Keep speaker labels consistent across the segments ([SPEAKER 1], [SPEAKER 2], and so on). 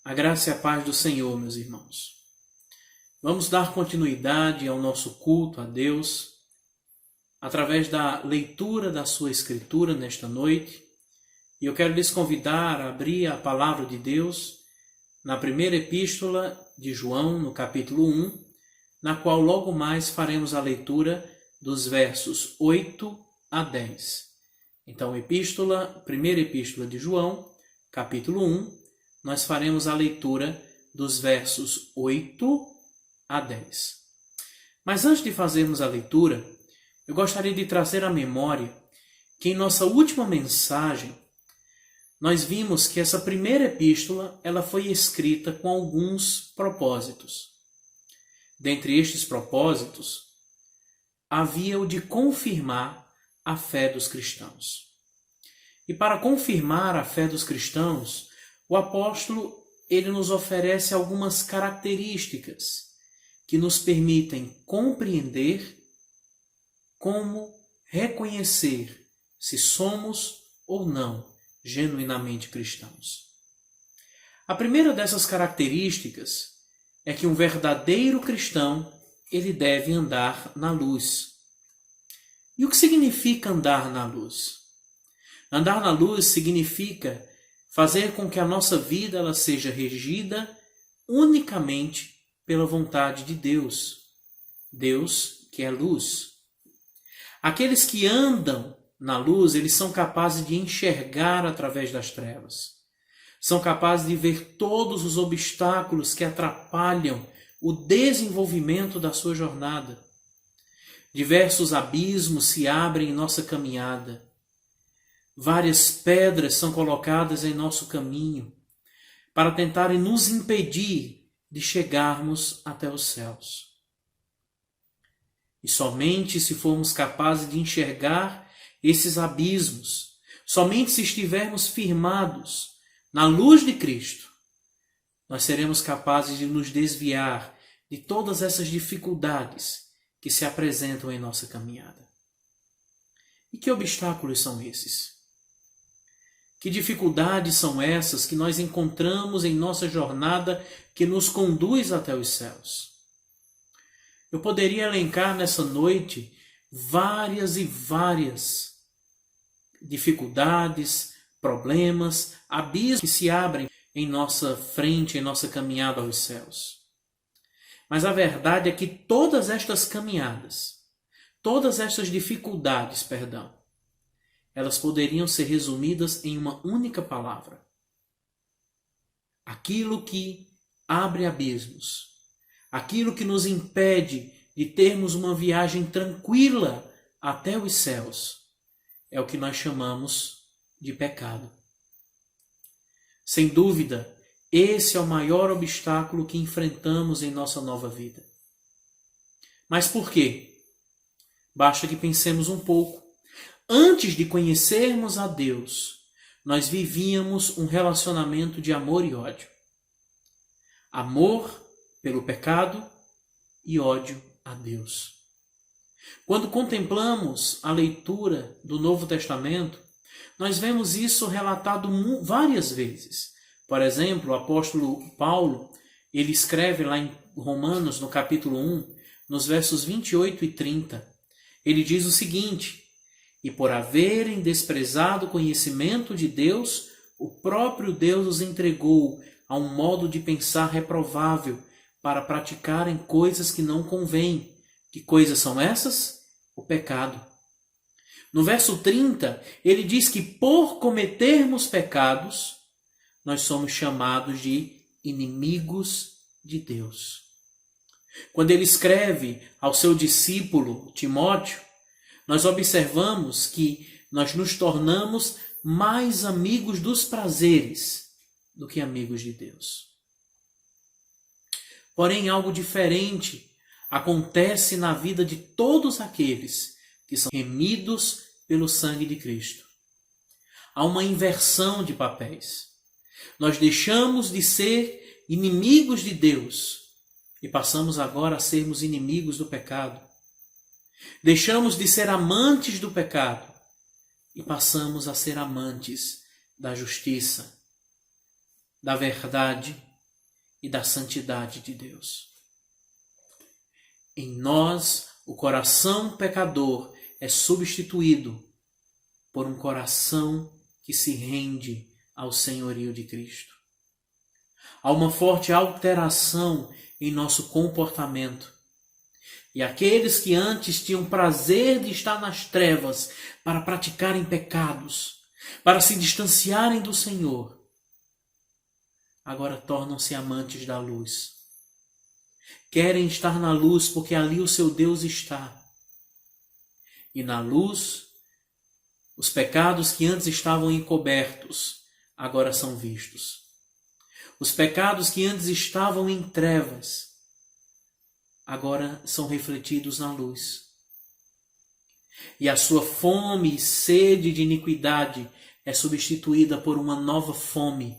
[SPEAKER 1] A graça e a paz do Senhor, meus irmãos. Vamos dar continuidade ao nosso culto a Deus através da leitura da sua Escritura nesta noite. E eu quero lhes convidar a abrir a palavra de Deus na primeira epístola de João, no capítulo 1, na qual logo mais faremos a leitura dos versos 8 a 10. Então, primeira epístola de João, capítulo 1, nós faremos a leitura dos versos 8 a 10. Mas antes de fazermos a leitura, eu gostaria de trazer à memória que em nossa última mensagem, nós vimos que essa primeira epístola ela foi escrita com alguns propósitos. Dentre estes propósitos, havia o de confirmar a fé dos cristãos. E para confirmar a fé dos cristãos, o apóstolo ele nos oferece algumas características que nos permitem compreender como reconhecer se somos ou não genuinamente cristãos. A primeira dessas características é que um verdadeiro cristão ele deve andar na luz. E o que significa andar na luz? Andar na luz significa fazer com que a nossa vida ela seja regida unicamente pela vontade de Deus. Deus que é luz. Aqueles que andam na luz, eles são capazes de enxergar através das trevas. São capazes de ver todos os obstáculos que atrapalham o desenvolvimento da sua jornada. Diversos abismos se abrem em nossa caminhada. Várias pedras são colocadas em nosso caminho para tentarem nos impedir de chegarmos até os céus. E somente se formos capazes de enxergar esses abismos, somente se estivermos firmados na luz de Cristo, nós seremos capazes de nos desviar de todas essas dificuldades que se apresentam em nossa caminhada. E que obstáculos são esses? Que dificuldades são essas que nós encontramos em nossa jornada que nos conduz até os céus? Eu poderia elencar nessa noite várias e várias dificuldades, problemas, abismos que se abrem em nossa frente, em nossa caminhada aos céus. Mas a verdade é que todas estas caminhadas, todas estas dificuldades, elas poderiam ser resumidas em uma única palavra. Aquilo que abre abismos, aquilo que nos impede de termos uma viagem tranquila até os céus, é o que nós chamamos de pecado. Sem dúvida, esse é o maior obstáculo que enfrentamos em nossa nova vida. Mas por quê? Basta que pensemos um pouco. Antes de conhecermos a Deus, nós vivíamos um relacionamento de amor e ódio. Amor pelo pecado e ódio a Deus. Quando contemplamos a leitura do Novo Testamento, nós vemos isso relatado várias vezes. Por exemplo, o apóstolo Paulo, ele escreve lá em Romanos, no capítulo 1, nos versos 28 e 30, ele diz o seguinte: e por haverem desprezado o conhecimento de Deus, o próprio Deus os entregou a um modo de pensar reprovável para praticarem coisas que não convêm. Que coisas são essas? O pecado. No verso 30, ele diz que por cometermos pecados, nós somos chamados de inimigos de Deus. Quando ele escreve ao seu discípulo Timóteo, nós observamos que nós nos tornamos mais amigos dos prazeres do que amigos de Deus. Porém, algo diferente acontece na vida de todos aqueles que são remidos pelo sangue de Cristo. Há uma inversão de papéis. Nós deixamos de ser inimigos de Deus e passamos agora a sermos inimigos do pecado. Deixamos de ser amantes do pecado e passamos a ser amantes da justiça, da verdade e da santidade de Deus. Em nós, o coração pecador é substituído por um coração que se rende ao senhorio de Cristo. Há uma forte alteração em nosso comportamento. E aqueles que antes tinham prazer de estar nas trevas para praticarem pecados, para se distanciarem do Senhor, agora tornam-se amantes da luz. Querem estar na luz porque ali o seu Deus está. E na luz, os pecados que antes estavam encobertos, agora são vistos. Os pecados que antes estavam em trevas, agora são refletidos na luz. E a sua fome e sede de iniquidade é substituída por uma nova fome,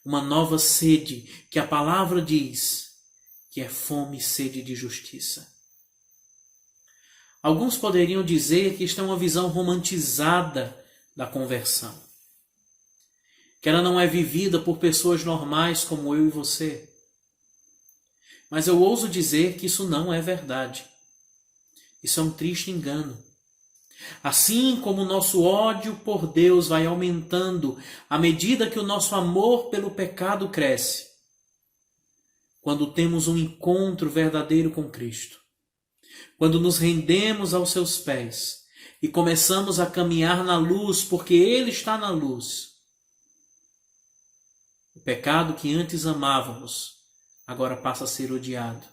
[SPEAKER 1] uma nova sede, que a palavra diz que é fome e sede de justiça. Alguns poderiam dizer que isto é uma visão romantizada da conversão, que ela não é vivida por pessoas normais como eu e você. Mas eu ouso dizer que isso não é verdade. Isso é um triste engano. Assim como o nosso ódio por Deus vai aumentando à medida que o nosso amor pelo pecado cresce, quando temos um encontro verdadeiro com Cristo, quando nos rendemos aos seus pés e começamos a caminhar na luz porque Ele está na luz, o pecado que antes amávamos agora passa a ser odiado.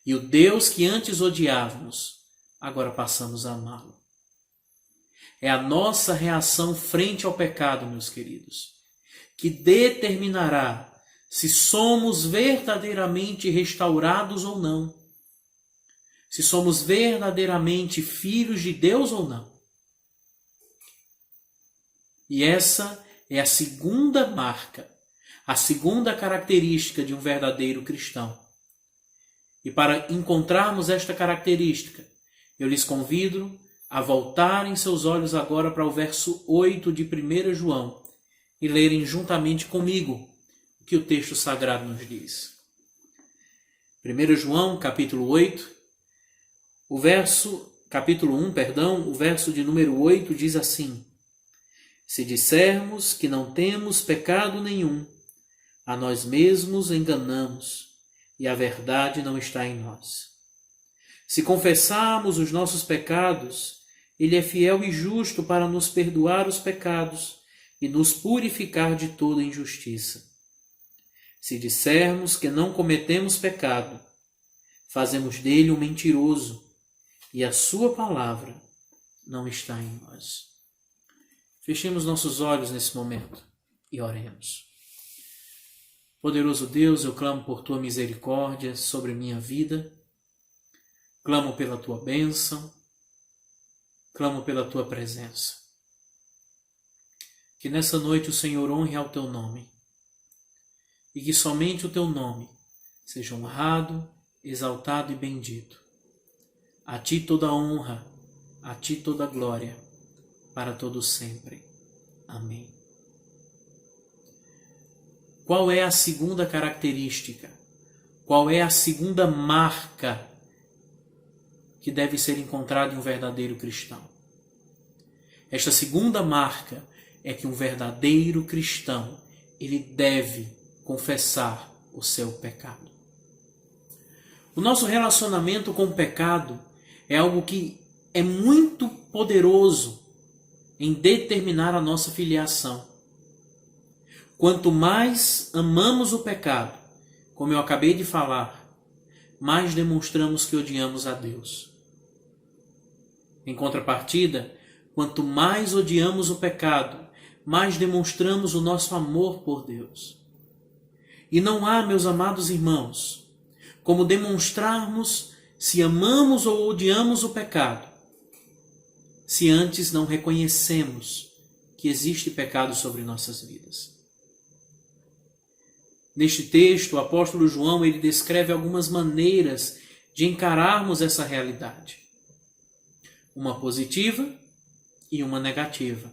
[SPEAKER 1] E o Deus que antes odiávamos, agora passamos a amá-lo. É a nossa reação frente ao pecado, meus queridos, que determinará se somos verdadeiramente restaurados ou não. Se somos verdadeiramente filhos de Deus ou não. E essa é a segunda marca, a segunda característica de um verdadeiro cristão. E para encontrarmos esta característica, eu lhes convido a voltarem seus olhos agora para o verso 8 de 1 João e lerem juntamente comigo o que o texto sagrado nos diz. 1 João, capítulo 8, capítulo 1, o verso de número 8 diz assim: Se dissermos que não temos pecado nenhum, a nós mesmos enganamos, e a verdade não está em nós. Se confessarmos os nossos pecados, Ele é fiel e justo para nos perdoar os pecados e nos purificar de toda injustiça. Se dissermos que não cometemos pecado, fazemos dele um mentiroso, e a sua palavra não está em nós. Fechemos nossos olhos nesse momento e oremos. Poderoso Deus, eu clamo por Tua misericórdia sobre minha vida, clamo pela Tua bênção, clamo pela Tua presença. Que nessa noite o Senhor honre ao Teu nome e que somente o Teu nome seja honrado, exaltado e bendito. A Ti toda honra, a Ti toda glória, para todo sempre. Amém. Qual é a segunda característica? Qual é a segunda marca que deve ser encontrada em um verdadeiro cristão? Esta segunda marca é que um verdadeiro cristão, ele deve confessar o seu pecado. O nosso relacionamento com o pecado é algo que é muito poderoso em determinar a nossa filiação. Quanto mais amamos o pecado, como eu acabei de falar, mais demonstramos que odiamos a Deus. Em contrapartida, quanto mais odiamos o pecado, mais demonstramos o nosso amor por Deus. E não há, meus amados irmãos, como demonstrarmos se amamos ou odiamos o pecado, se antes não reconhecemos que existe pecado sobre nossas vidas. Neste texto, o apóstolo João ele descreve algumas maneiras de encararmos essa realidade. Uma positiva e uma negativa.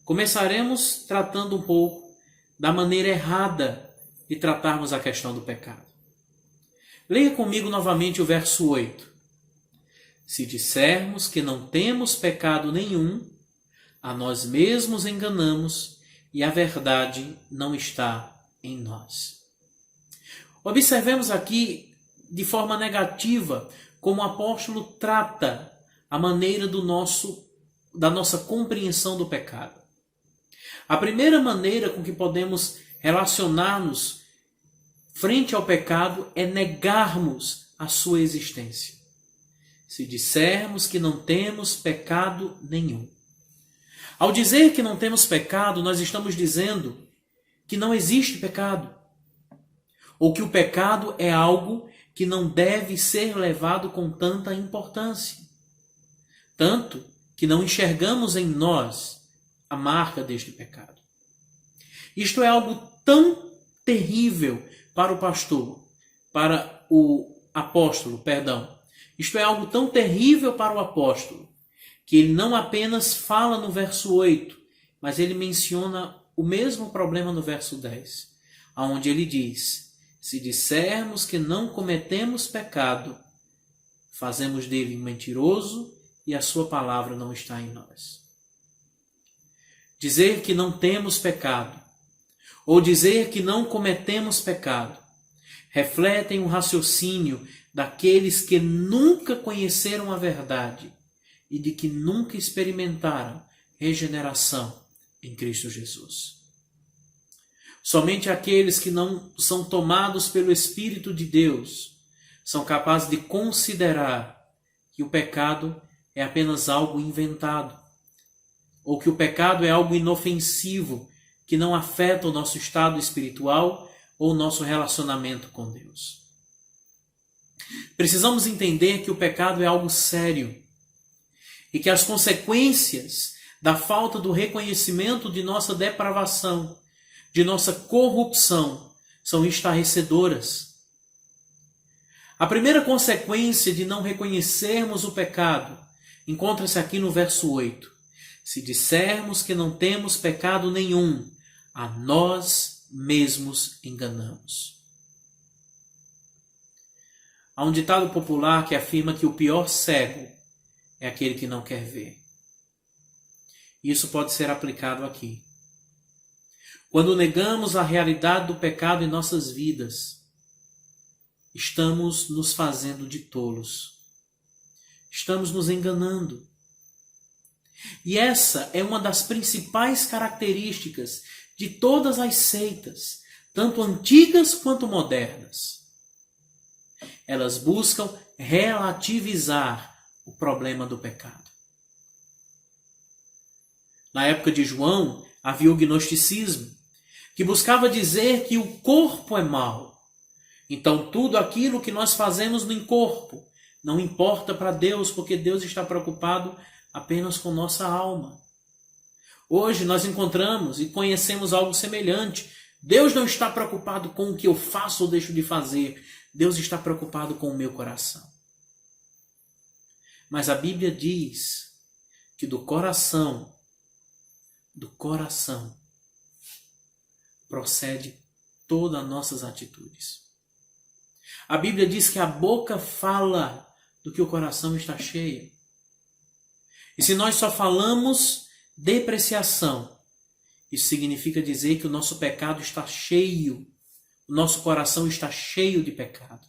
[SPEAKER 1] Começaremos tratando um pouco da maneira errada de tratarmos a questão do pecado. Leia comigo novamente o verso 8. Se dissermos que não temos pecado nenhum, a nós mesmos enganamos e a verdade não está em nós. Observemos aqui de forma negativa como o apóstolo trata a maneira da nossa compreensão do pecado. A primeira maneira com que podemos relacionar-nos frente ao pecado é negarmos a sua existência. Se dissermos que não temos pecado nenhum. Ao dizer que não temos pecado, nós estamos dizendo que não existe pecado. Ou que o pecado é algo que não deve ser levado com tanta importância. Tanto que não enxergamos em nós a marca deste pecado. Isto é algo tão terrível para o pastor, para o apóstolo, perdão. Isto é algo tão terrível para o apóstolo, que ele não apenas fala no verso 8, mas ele menciona o mesmo problema no verso 10, onde ele diz: se dissermos que não cometemos pecado, fazemos dele um mentiroso e a sua palavra não está em nós. Dizer que não temos pecado, ou dizer que não cometemos pecado, refletem o raciocínio daqueles que nunca conheceram a verdade e de que nunca experimentaram regeneração em Cristo Jesus. Somente aqueles que não são tomados pelo Espírito de Deus são capazes de considerar que o pecado é apenas algo inventado, ou que o pecado é algo inofensivo, que não afeta o nosso estado espiritual ou o nosso relacionamento com Deus. Precisamos entender que o pecado é algo sério e que as consequências da falta do reconhecimento de nossa depravação, de nossa corrupção, são estarrecedoras. A primeira consequência de não reconhecermos o pecado encontra-se aqui no verso 8. Se dissermos que não temos pecado nenhum, a nós mesmos enganamos. Há um ditado popular que afirma que o pior cego é aquele que não quer ver. Isso pode ser aplicado aqui. Quando negamos a realidade do pecado em nossas vidas, estamos nos fazendo de tolos. Estamos nos enganando. E essa é uma das principais características de todas as seitas, tanto antigas quanto modernas. Elas buscam relativizar o problema do pecado. Na época de João, havia o gnosticismo, que buscava dizer que o corpo é mau. Então, tudo aquilo que nós fazemos no corpo não importa para Deus, porque Deus está preocupado apenas com nossa alma. Hoje nós encontramos e conhecemos algo semelhante. Deus não está preocupado com o que eu faço ou deixo de fazer. Deus está preocupado com o meu coração. Mas a Bíblia diz que do coração procede todas as nossas atitudes. A Bíblia diz que a boca fala do que o coração está cheio. E se nós só falamos depreciação, isso significa dizer que o nosso pecado está cheio, o nosso coração está cheio de pecado.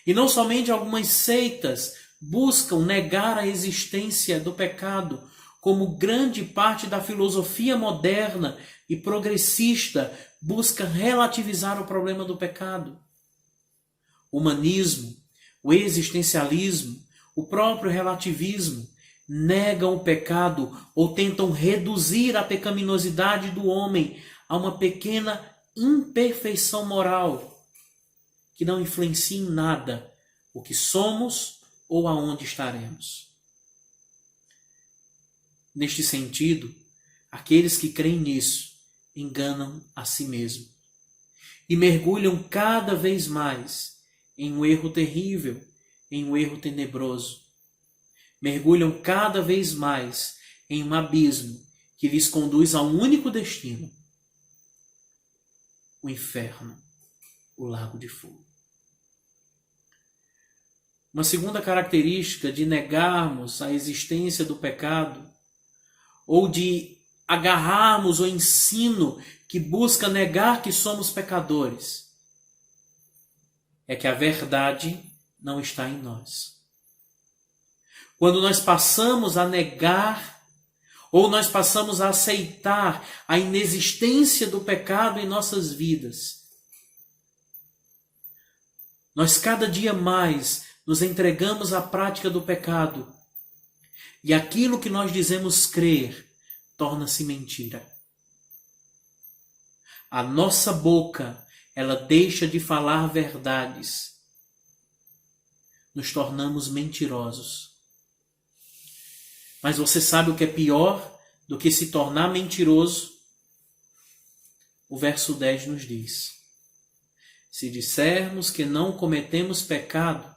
[SPEAKER 1] E não somente algumas seitas buscam negar a existência do pecado, como grande parte da filosofia moderna e progressista busca relativizar o problema do pecado. O humanismo, o existencialismo, o próprio relativismo negam o pecado ou tentam reduzir a pecaminosidade do homem a uma pequena imperfeição moral que não influencia em nada o que somos ou aonde estaremos. Neste sentido, aqueles que creem nisso enganam a si mesmos e mergulham cada vez mais em um erro terrível, em um erro tenebroso. Mergulham cada vez mais em um abismo que lhes conduz a um único destino: o inferno, o lago de fogo. Uma segunda característica de negarmos a existência do pecado, ou de agarrarmos o ensino que busca negar que somos pecadores, é que a verdade não está em nós. Quando nós passamos a negar, ou nós passamos a aceitar a inexistência do pecado em nossas vidas, nós cada dia mais nos entregamos à prática do pecado, e aquilo que nós dizemos crer torna-se mentira. A nossa boca, ela deixa de falar verdades. Nos tornamos mentirosos. Mas você sabe o que é pior do que se tornar mentiroso? O verso 10 nos diz: se dissermos que não cometemos pecado,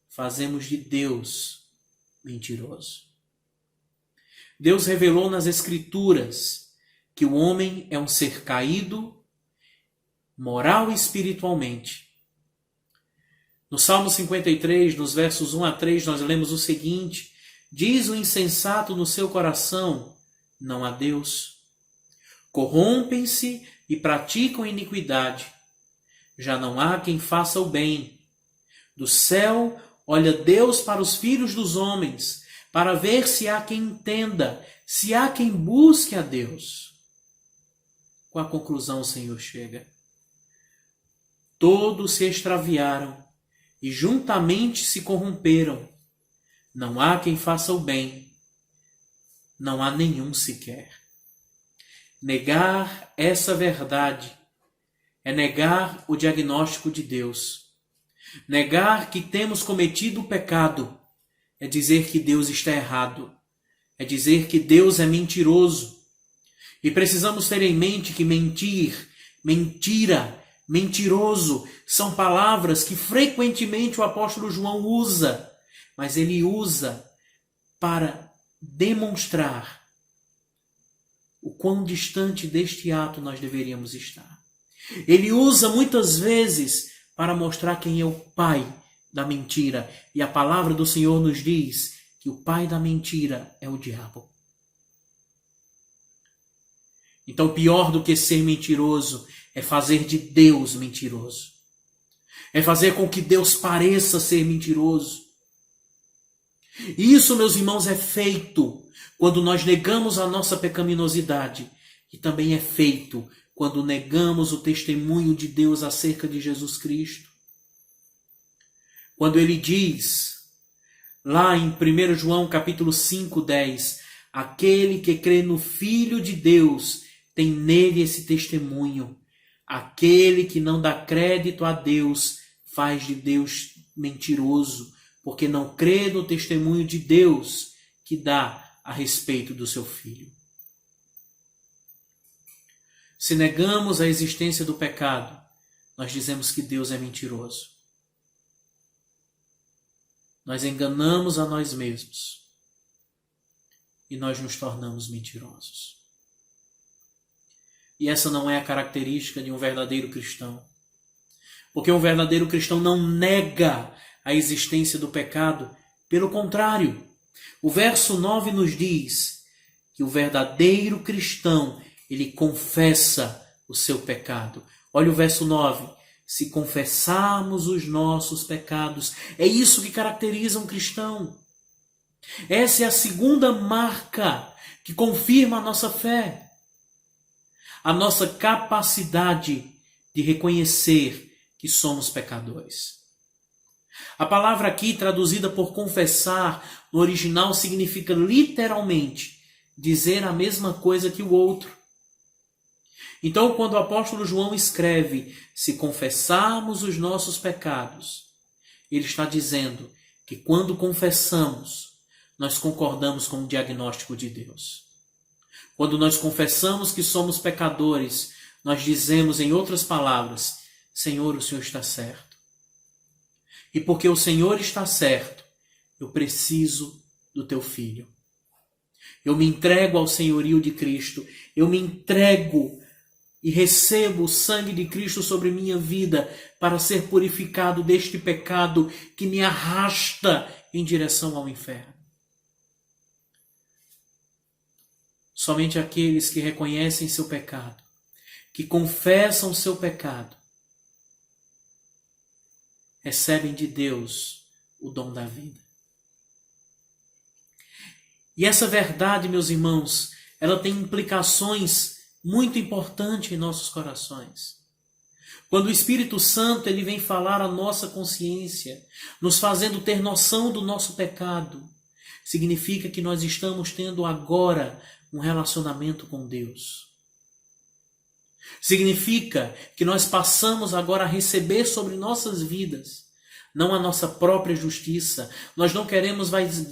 [SPEAKER 1] fazemos de Deus mentiroso. Deus revelou nas Escrituras que o homem é um ser caído, moral e espiritualmente. No Salmo 53, nos versos 1 a 3, nós lemos o seguinte: diz o insensato no seu coração, não há Deus. Corrompem-se e praticam iniquidade. Já não há quem faça o bem. Do céu olha Deus para os filhos dos homens, para ver se há quem entenda, se há quem busque a Deus. Com a conclusão o Senhor chega: todos se extraviaram e juntamente se corromperam. Não há quem faça o bem, não há nenhum sequer. Negar essa verdade é negar o diagnóstico de Deus. Negar que temos cometido o pecado é dizer que Deus está errado, é dizer que Deus é mentiroso. E precisamos ter em mente que mentir, mentira, mentiroso são palavras que frequentemente o apóstolo João usa, mas ele usa para demonstrar o quão distante deste ato nós deveríamos estar. Ele usa muitas vezes para mostrar quem é o pai da mentira. E a palavra do Senhor nos diz que o pai da mentira é o diabo. Então, pior do que ser mentiroso é fazer de Deus mentiroso. É fazer com que Deus pareça ser mentiroso. E isso, meus irmãos, é feito quando nós negamos a nossa pecaminosidade. E também é feito quando negamos o testemunho de Deus acerca de Jesus Cristo. Quando ele diz, lá em 1 João capítulo 5, 10, aquele que crê no Filho de Deus tem nele esse testemunho. Aquele que não dá crédito a Deus faz de Deus mentiroso, porque não crê no testemunho de Deus que dá a respeito do seu Filho. Se negamos a existência do pecado, nós dizemos que Deus é mentiroso. Nós enganamos a nós mesmos e nós nos tornamos mentirosos. E essa não é a característica de um verdadeiro cristão. Porque um verdadeiro cristão não nega a existência do pecado. Pelo contrário, o verso 9 nos diz que o verdadeiro cristão, ele confessa o seu pecado. Olha o verso 9. Se confessarmos os nossos pecados, é isso que caracteriza um cristão. Essa é a segunda marca que confirma a nossa fé. A nossa capacidade de reconhecer que somos pecadores. A palavra aqui, traduzida por confessar, no original significa literalmente dizer a mesma coisa que o outro. Então, quando o apóstolo João escreve, se confessarmos os nossos pecados, ele está dizendo que quando confessamos, nós concordamos com o diagnóstico de Deus. Quando nós confessamos que somos pecadores, nós dizemos, em outras palavras, Senhor, o Senhor está certo. E porque o Senhor está certo, eu preciso do teu Filho. Eu me entrego ao senhorio de Cristo. Eu me entrego e recebo o sangue de Cristo sobre minha vida para ser purificado deste pecado que me arrasta em direção ao inferno. Somente aqueles que reconhecem seu pecado, que confessam seu pecado, recebem de Deus o dom da vida. E essa verdade, meus irmãos, ela tem implicações muito importantes em nossos corações. Quando o Espírito Santo ele vem falar à nossa consciência, nos fazendo ter noção do nosso pecado, significa que nós estamos tendo agora um relacionamento com Deus. Significa que nós passamos agora a receber sobre nossas vidas não a nossa própria justiça. Nós não queremos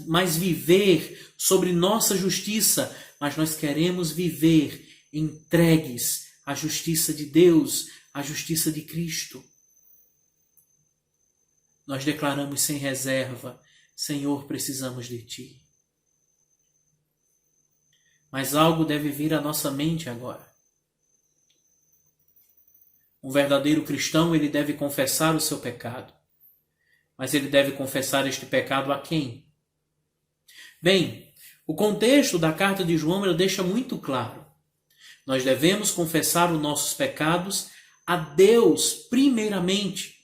[SPEAKER 1] mais viver sobre nossa justiça, mas nós queremos viver entregues à justiça de Deus, à justiça de Cristo. Nós declaramos sem reserva, Senhor, precisamos de Ti. Mas algo deve vir à nossa mente agora. Um verdadeiro cristão, ele deve confessar o seu pecado. Mas ele deve confessar este pecado a quem? Bem, o contexto da carta de João ele deixa muito claro. Nós devemos confessar os nossos pecados a Deus primeiramente,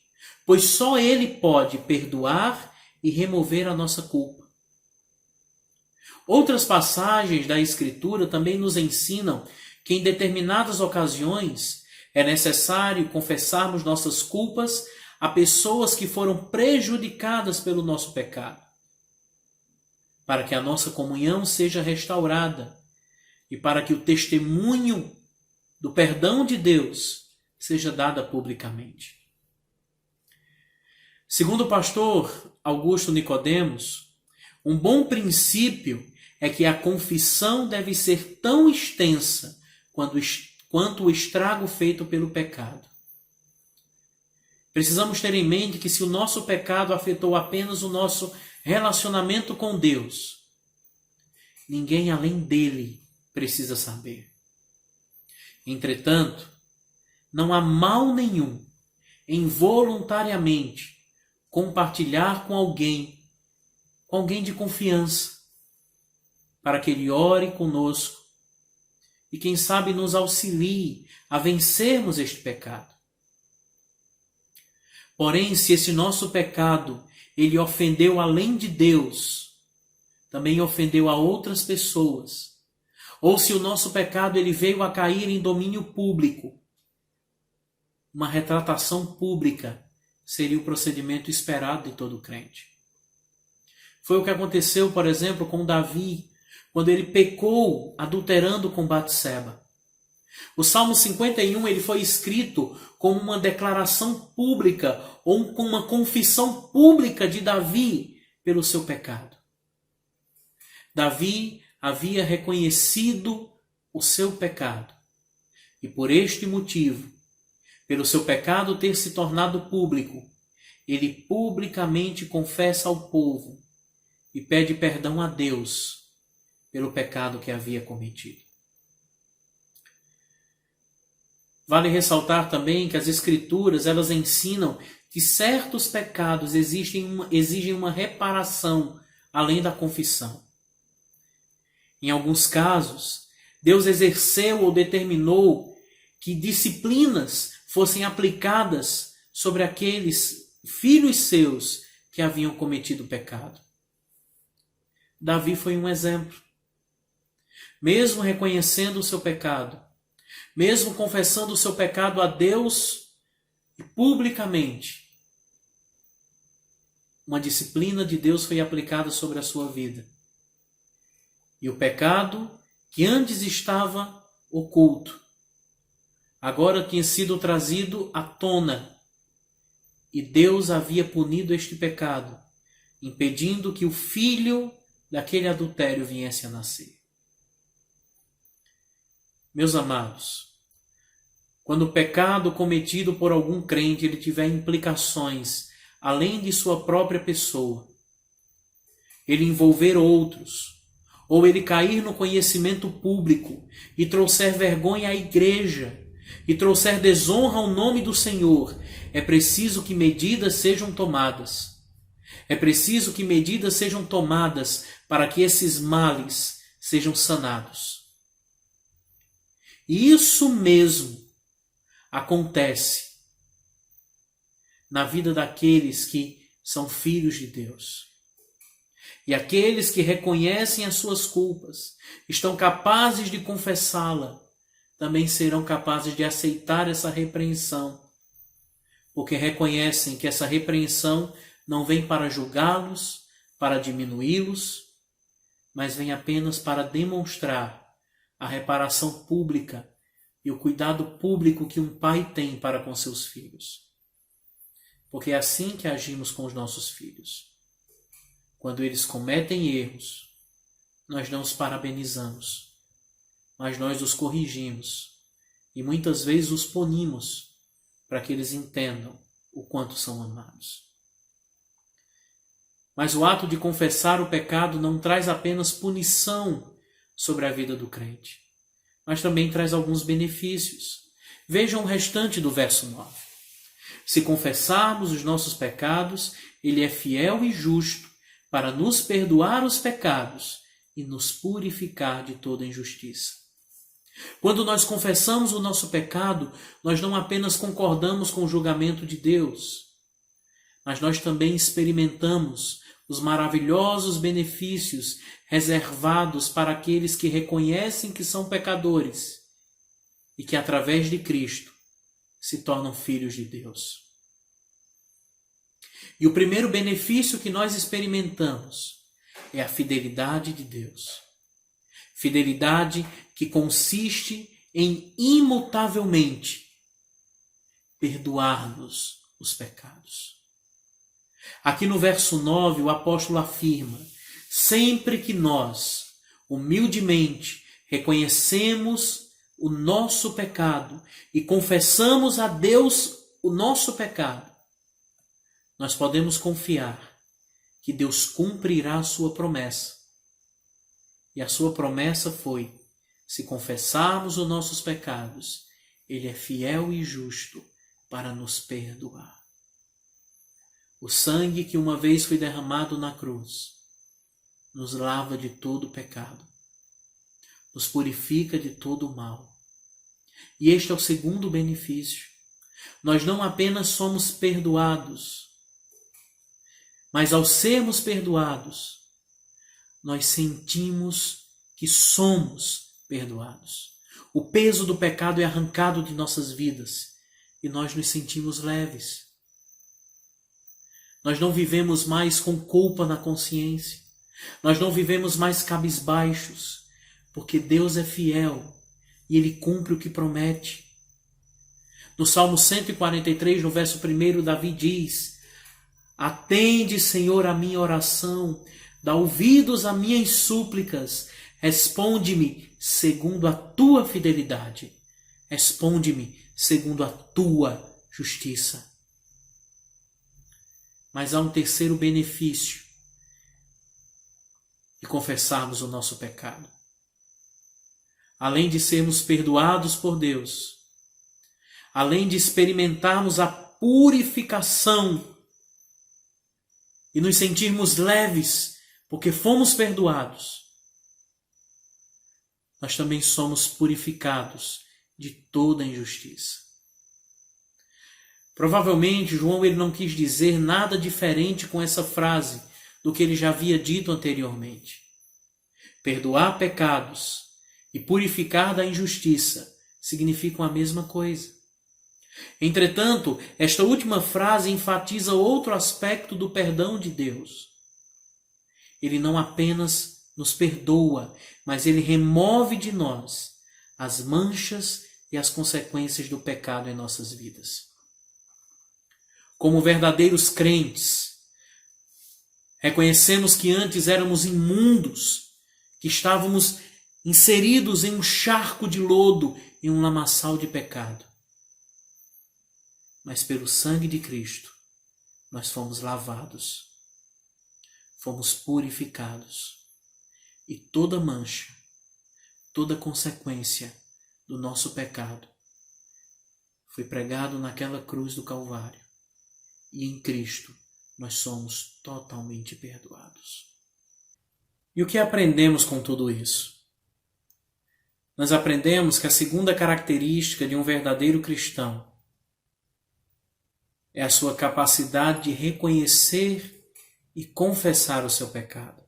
[SPEAKER 1] pois só Ele pode perdoar e remover a nossa culpa. Outras passagens da Escritura também nos ensinam que em determinadas ocasiões é necessário confessarmos nossas culpas a pessoas que foram prejudicadas pelo nosso pecado, para que a nossa comunhão seja restaurada e para que o testemunho do perdão de Deus seja dado publicamente. Segundo o pastor Augusto Nicodemos, um bom princípio é que a confissão deve ser tão extensa quanto o estrago feito pelo pecado. Precisamos ter em mente que se o nosso pecado afetou apenas o nosso relacionamento com Deus, ninguém além dele precisa saber. Entretanto, não há mal nenhum em voluntariamente compartilhar com alguém de confiança, para que ele ore conosco e quem sabe nos auxilie a vencermos este pecado. Porém, se esse nosso pecado ele ofendeu além de Deus, também ofendeu a outras pessoas, ou se o nosso pecado ele veio a cair em domínio público, uma retratação pública seria o procedimento esperado de todo crente. Foi o que aconteceu, por exemplo, com Davi, quando ele pecou adulterando com Batseba. O Salmo 51 ele foi escrito como uma declaração pública ou com uma confissão pública de Davi pelo seu pecado. Davi havia reconhecido o seu pecado e por este motivo, pelo seu pecado ter se tornado público, ele publicamente confessa ao povo e pede perdão a Deus pelo pecado que havia cometido. Vale ressaltar também que as Escrituras elas ensinam que certos pecados exigem uma reparação além da confissão. Em alguns casos, Deus exerceu ou determinou que disciplinas fossem aplicadas sobre aqueles filhos seus que haviam cometido pecado. Davi foi um exemplo. Mesmo reconhecendo o seu pecado, mesmo confessando o seu pecado a Deus e publicamente, uma disciplina de Deus foi aplicada sobre a sua vida. E o pecado, que antes estava oculto, agora tinha sido trazido à tona. E Deus havia punido este pecado, impedindo que o Filho daquele adultério viesse a nascer. Meus amados, quando o pecado cometido por algum crente ele tiver implicações além de sua própria pessoa, ele envolver outros, ou ele cair no conhecimento público e trouxer vergonha à igreja, e trouxer desonra ao nome do Senhor, é preciso que medidas sejam tomadas. É preciso que medidas sejam tomadas para que esses males sejam sanados. E isso mesmo acontece na vida daqueles que são filhos de Deus. E aqueles que reconhecem as suas culpas, estão capazes de confessá-la, também serão capazes de aceitar essa repreensão, porque reconhecem que essa repreensão não vem para julgá-los, para diminuí-los, mas vem apenas para demonstrar a reparação pública e o cuidado público que um pai tem para com seus filhos. Porque é assim que agimos com os nossos filhos. Quando eles cometem erros, nós não os parabenizamos, mas nós os corrigimos e muitas vezes os punimos para que eles entendam o quanto são amados. Mas o ato de confessar o pecado não traz apenas punição sobre a vida do crente, mas também traz alguns benefícios. Vejam o restante do verso 9. Se confessarmos os nossos pecados, Ele é fiel e justo para nos perdoar os pecados e nos purificar de toda injustiça. Quando nós confessamos o nosso pecado, nós não apenas concordamos com o julgamento de Deus, mas nós também experimentamos os maravilhosos benefícios reservados para aqueles que reconhecem que são pecadores e que, através de Cristo, se tornam filhos de Deus. E o primeiro benefício que nós experimentamos é a fidelidade de Deus. Fidelidade que consiste em imutavelmente perdoar-nos os pecados. Aqui no verso 9, o apóstolo afirma: sempre que nós, humildemente, reconhecemos o nosso pecado e confessamos a Deus o nosso pecado, nós podemos confiar que Deus cumprirá a sua promessa. E a sua promessa foi: se confessarmos os nossos pecados, Ele é fiel e justo para nos perdoar. O sangue que uma vez foi derramado na cruz nos lava de todo o pecado, nos purifica de todo o mal. E este é o segundo benefício. Nós não apenas somos perdoados, mas ao sermos perdoados, nós sentimos que somos perdoados. O peso do pecado é arrancado de nossas vidas e nós nos sentimos leves. Nós não vivemos mais com culpa na consciência. Nós não vivemos mais cabisbaixos, porque Deus é fiel e Ele cumpre o que promete. No Salmo 143, no verso 1, Davi diz: atende, Senhor, a minha oração, dá ouvidos a minhas súplicas, responde-me segundo a tua fidelidade, responde-me segundo a tua justiça. Mas há um terceiro benefício de confessarmos o nosso pecado. Além de sermos perdoados por Deus, além de experimentarmos a purificação e nos sentirmos leves porque fomos perdoados, nós também somos purificados de toda injustiça. Provavelmente João ele não quis dizer nada diferente com essa frase do que ele já havia dito anteriormente. Perdoar pecados e purificar da injustiça significam a mesma coisa. Entretanto, esta última frase enfatiza outro aspecto do perdão de Deus. Ele não apenas nos perdoa, mas Ele remove de nós as manchas e as consequências do pecado em nossas vidas. Como verdadeiros crentes, Reconhecemos que antes éramos imundos, que estávamos inseridos em um charco de lodo, em um lamaçal de pecado. Mas pelo sangue de Cristo, nós fomos lavados, fomos purificados. E toda mancha, toda consequência do nosso pecado foi pregado naquela cruz do Calvário. E em Cristo nós somos totalmente perdoados. E o que aprendemos com tudo isso? Nós aprendemos que a segunda característica de um verdadeiro cristão é a sua capacidade de reconhecer e confessar o seu pecado.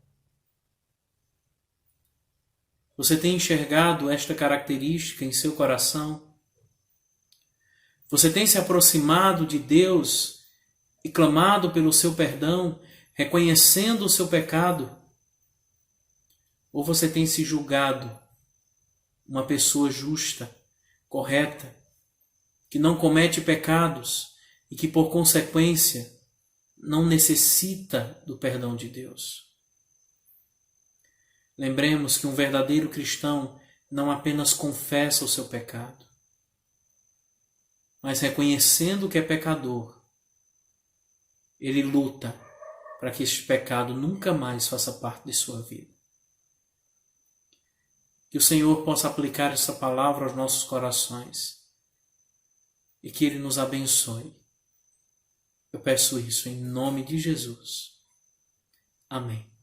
[SPEAKER 1] Você tem enxergado esta característica em seu coração? Você tem se aproximado de Deus e clamado pelo seu perdão, reconhecendo o seu pecado? Ou você tem se julgado uma pessoa justa, correta, que não comete pecados e que, por consequência, não necessita do perdão de Deus? Lembremos que um verdadeiro cristão não apenas confessa o seu pecado, mas reconhecendo que é pecador, ele luta para que este pecado nunca mais faça parte de sua vida. Que o Senhor possa aplicar essa palavra aos nossos corações e que Ele nos abençoe. Eu peço isso em nome de Jesus. Amém.